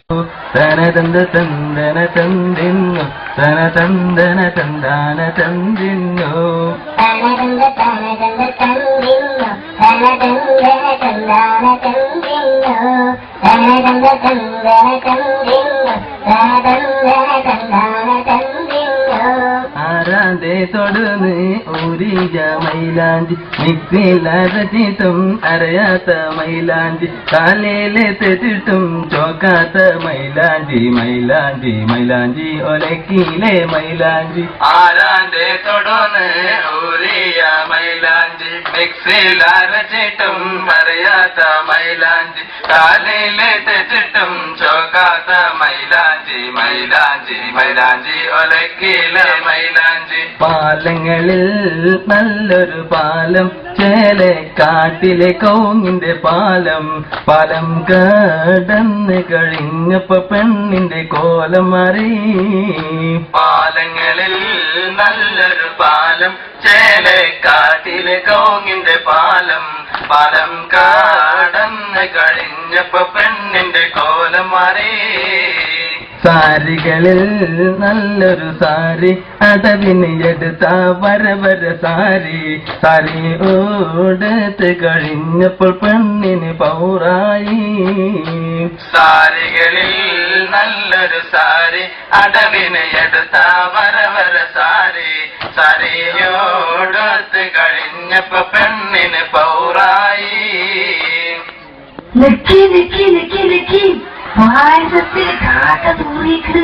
തന തന്ത തന്തന തന്തിന്നു തന തന്തന തന്താന തന്തിന്നു ആരാധേ തൊടുന്ന് ഊരിയ മൈലാഞ്ചി മിക്സിയിലരച്ചിട്ടും അരയാത്ത മൈലാഞ്ചി കാലയിലെ തെറ്റിട്ടും ചോക്കാത്ത മൈലാഞ്ചി മൈലാഞ്ചി മൈലാഞ്ചി ഒലക്കിയിലെ മൈലാഞ്ചി ആരാധേ തൊടുന്ന് ഊരിയ മൈലാഞ്ചി മിക്സിയിലരച്ചിട്ടും അരയാത്ത മൈലാഞ്ചി കാലയിലെ തെറ്റിട്ടും ചോക്കാത്ത മൈലാഞ്ചി മൈലാഞ്ചി മൈലാഞ്ചി ഒലക്കിയിലെ മൈലാഞ്ചി പാലങ്ങളിൽ നല്ലൊരു പാലം ചേലക്കാട്ടിലെ കൗങ്ങിന്റെ പാലം പാലം കടന്ന് കഴിഞ്ഞപ്പോ പെണ്ണിന്റെ കോലം മാറി പാലങ്ങളിൽ നല്ലൊരു പാലം ചേലക്കാട്ടിലെ കൗങ്ങിന്റെ പാലം പാലം കടന്ന് കഴിഞ്ഞപ്പോ പെണ്ണിന്റെ കോലം മാറി സാരികളിൽ നല്ലൊരു സാരി അടവിന് എടുത്ത വരവര സാരി സാരി ഓടത്ത് കഴിഞ്ഞപ്പോൾ പെണ്ണിന് പൗറായി സാരികളിൽ നല്ലൊരു സാരി അടവിന് എടുത്ത വരവര സാരി സാരിയോടത്ത് കഴിഞ്ഞപ്പോ പെണ്ണിന് പൗറായി നിക്കി നിക്കി നിക്കി നിക്കി പായസത്തിൽ കാക്ക തൂറിക്ക്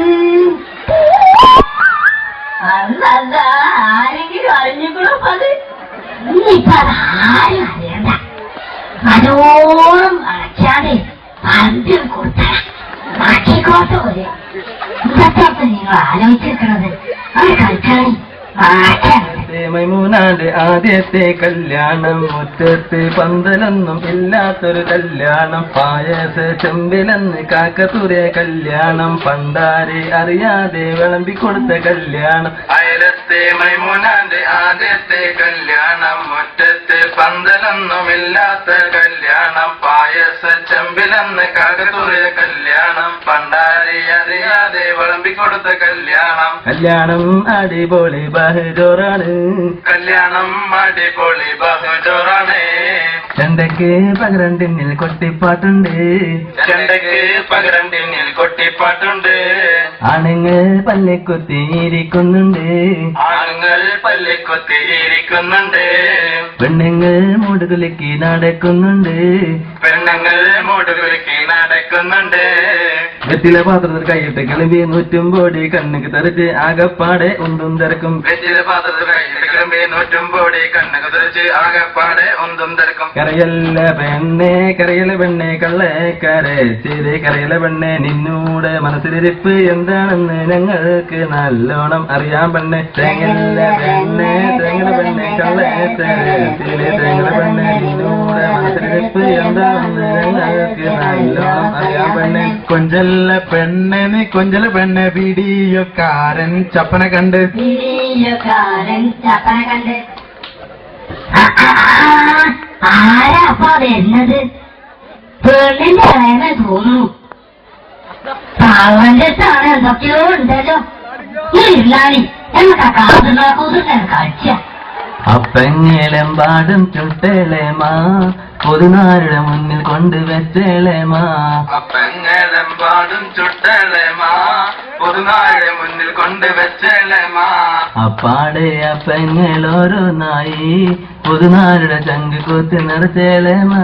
അല്ല ആരെങ്കിലും അറിഞ്ഞിക്കണോ അത് ഇനിയിപ്പോ അതാരും അറിയണ്ട നല്ലോണം അടച്ചാതെ പന്തിൽ കൊടുത്തല മാറ്റിക്കോട്ടെ പോലെ ഇതൊക്കെ നിങ്ങൾ ആലോചിച്ചിരിക്കണത് അത് കളിക്കാണി മൈമൂനാന്റെ ആദ്യത്തെ കല്യാണം മുറ്റത്ത് പന്തലൊന്നും ഇല്ലാത്തൊരു കല്യാണം പായസ ചെമ്പിലെന്ന് കാക്കത്തുരെ കല്യാണം പണ്ടാരെ അറിയാതെ വിളമ്പിക്കൊടുത്ത കല്യാണം അയലത്തെ മൈമൂനാന്റെ ആദ്യത്തെ കല്യാണം മുറ്റത്ത് പന്തലൊന്നും ഇല്ലാത്ത കല്യാണം പായസ ചെമ്പിലെന്ന് കാക്കത്തുരെ കല്യാണം പണ്ടാരെ അറിയാതെ വിളമ്പിക്കൊടുത്ത കല്യാണം കല്യാണം അടിപൊളി ബഹജോറാണ് കല്യാണം അടിപൊളി ബഹജോറാണ് ചെണ്ടയ്ക്ക് പകരണ്ടിന്നിൽ കൊട്ടിപ്പാട്ടുണ്ട് ചെണ്ടയ്ക്ക് പകരണ്ടിന്നിൽ കൊട്ടിപ്പാട്ടുണ്ട് ആണുങ്ങൾ പല്ലിക്കുത്തിയിരിക്കുന്നുണ്ട് ആണുങ്ങൾ പല്ലിക്കുത്തിയിരിക്കുന്നുണ്ട് പെണ്ണുങ്ങൾ മൂടുകുലുക്കി നടക്കുന്നുണ്ട് പെണ്ണുങ്ങൾ മൂടുകുലുക്കി നടക്കുന്നുണ്ട് വെറ്റില പാത്രത്തിൽ കൈയിട്ട് കിളമ്പി 100 കോടി കണ്ണുക്ക് തെറിച്ച് ആകപ്പാടെ ഒന്നും തിരക്കും വെറ്റില പാത്രത്തിൽ കൈയിട്ട് കിളമ്പി 100 കോടി കണ്ണുക്ക് തെറിച്ച് ആകപ്പാടെ ഒന്നും തിരക്കും കരയല്ല പെണ്ണെ കള്ളക്കരച്ചിരി കരയല പെണ്ണെ നിന്നൂടെ മനസ്സിലിരിപ്പ് എന്താണെന്ന് ഞങ്ങൾക്ക് നല്ലോണം അറിയാൻ പെണ്ണെ തേങ്ങല പെണ്ണെ കള്ളക്കരച്ചിരി തേങ്ങല പെണ്ണെ നിന്നൂടെ മനസ്സിലിരിപ്പ് എന്താണെന്ന് ഞങ്ങൾക്ക് നല്ലോണം അറിയാൻ പെണ്ണെ കൊഞ്ചല്ല പെണ്ണെ നീ കൊഞ്ചല പെണ്ണെ വീഡിയോക്കാരൻ ചപ്പന കണ്ട് ആരാ അപ്പൊ വരുന്നത് പെണ്ണിന്റെ വേണ തോന്നുന്നു പാവന്റെ സ്ഥാനം എന്തൊക്കെയോ ഉണ്ടല്ലോ ഇല്ലാണി എന്നൊക്കെ കാതുനാക്കൂതുന്നെ കാഴ്ച അപ്പെങ്ങലെമ്പാടും ചുട്ടേളേമാ പൊതുനാരുടെ മുന്നിൽ കൊണ്ടുവച്ചേളേമാ അപ്പെങ്ങലെമ്പാടും ചുട്ടേളേമാ പൊതുനാരുടെ മുന്നിൽ കൊണ്ടുവച്ചേളേമാ അപ്പാടെ അപ്പെങ്ങളോരോന്നായി പൊതുനാരുടെ ചങ്ക് കുത്തി നിറച്ചേളേമാ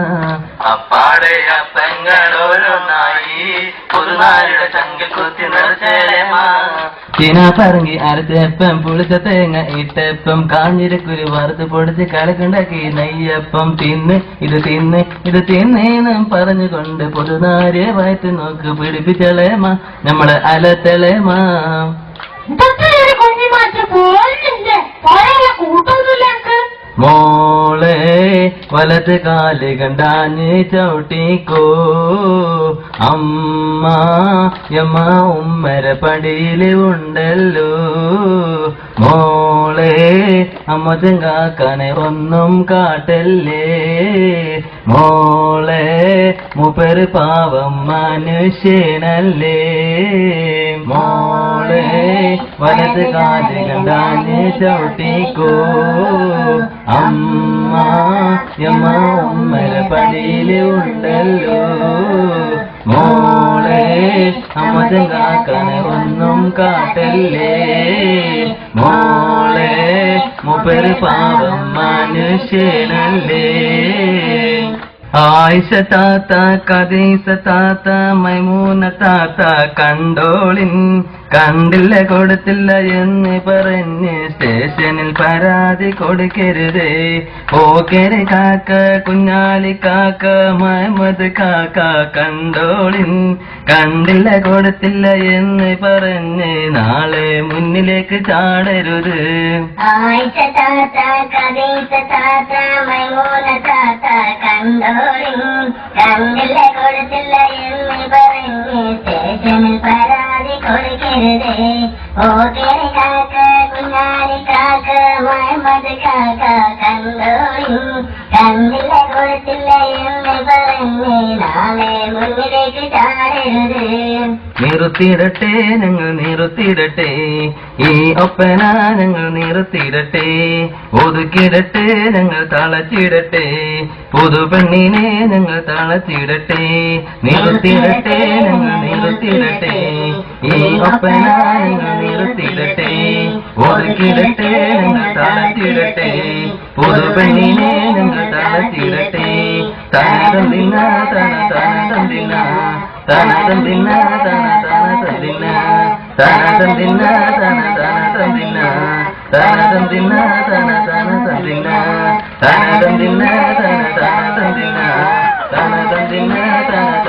അപ്പാടെ അപ്പെങ്ങളോരോന്നായി പൊതുനാരുടെ ചങ്ക് കുത്തി നിറച്ചേളേമാ ചീന പറങ്കി അരച്ചപ്പം പുളിച്ച തേങ്ങ ഇട്ടപ്പം കാഞ്ഞിരക്കുരു വറുത്ത് പൊടിച്ച് കലക്കുണ്ടാക്കി നെയ്യപ്പം തിന്ന് ഇത് തിന്നേന്നും പറഞ്ഞുകൊണ്ട് പൊതുനാരെ വയറ്റ് നോക്ക് പിടിപ്പിച്ചളേമാ നമ്മള് അലത്തളേമാ മോളെ വലത് കാല് കണ്ടാഞ്ഞ് ചവിട്ടിക്കോ അമ്മ ഉമ്മര പടിയില് ഉണ്ടല്ലോ മോളെ അമ്മ ചെങ്കാക്കാനെ ഒന്നും കാട്ടല്ലേ മോളെ മൂപ്പര് പാവം മനുഷ്യനല്ലേ മോളെ വലത് കാല് കണ്ടാന് ചവിട്ടിക്കോ അമ്മ യമ്മ ഉമ്മര പടിയില് ഉണ്ടല്ലോ മോളെ അമ്മ ചങ്കാക്കനെ ഒന്നും കാട്ടല്ലേ മോളെ മൂപ്പര് പാവം മനുഷ്യനല്ലേ ആയിഷ താത്ത ഖദീജ താത്ത മൈമൂന താത്ത കണ്ടോളിൻ കണ്ടില്ല കൊടുത്തില്ല എന്ന് പറഞ്ഞ് സ്റ്റേഷനിൽ പരാതി കൊടുക്കരുതേ പോക്കര് കാക്ക കുഞ്ഞാലി കാക്ക മുഹമ്മദ് കാക്ക കണ്ടോളിൻ കണ്ടില്ല കൊടുത്തില്ല എന്ന് പറഞ്ഞ് നാളെ മുന്നിലേക്ക് ചാടരുത് ആയിഷ താത്ത ഖദീജ താത്ത മൈമൂന താത്ത കണ്ടോളിൻ കണ്ടില്ല കൊടുത്തില്ല എന്ന് പറഞ്ഞ് സ്റ്റേഷനിൽ പരാതി കൊടുക്കരുതേ ഓകേരി കാക്ക കുഞ്ഞാലി കാക്ക മുഹമ്മദ് കാക്ക കണ്ടോളിൻ കണ്ടില്ല കൊടുത്തില്ല എന്ന് പറഞ്ഞ് നാളെ മുന്നിലേക്ക് ചാടരുത് നിർത്തിയിടട്ടെ ഞങ്ങൾ നിർത്തിയിടട്ടെ ഈ ഒപ്പന ഞങ്ങൾ നിർത്തിയിടട്ടെ ഒതുക്കിയിടട്ടെ ഞങ്ങൾ തളച്ചിടട്ടെ പുതുപെണ്ണിനെ ഞങ്ങൾ തളച്ചിടട്ടെ നിർത്തിയിടട്ടെ ഞങ്ങൾ നിർത്തിയിടട്ടെ ഈ ഒപ്പന ഞങ്ങൾ നിർത്തിയിടട്ടെ ഒതുക്കിയിടട്ടെ ഞങ്ങൾ തളച്ചിടട്ടെ പുതുപെണ്ണിനെ ഞങ്ങൾ തളച്ചിടട്ടെ തനതന്തിന തന തനതന്തിന തനതന്തിന തന തനതന്തിന തനതന്തിന തന തനതന്തിന തനതന്തിന തന തനതന്തിന തനതന്തിന തന തനതന്തിന തനതന്തിന തന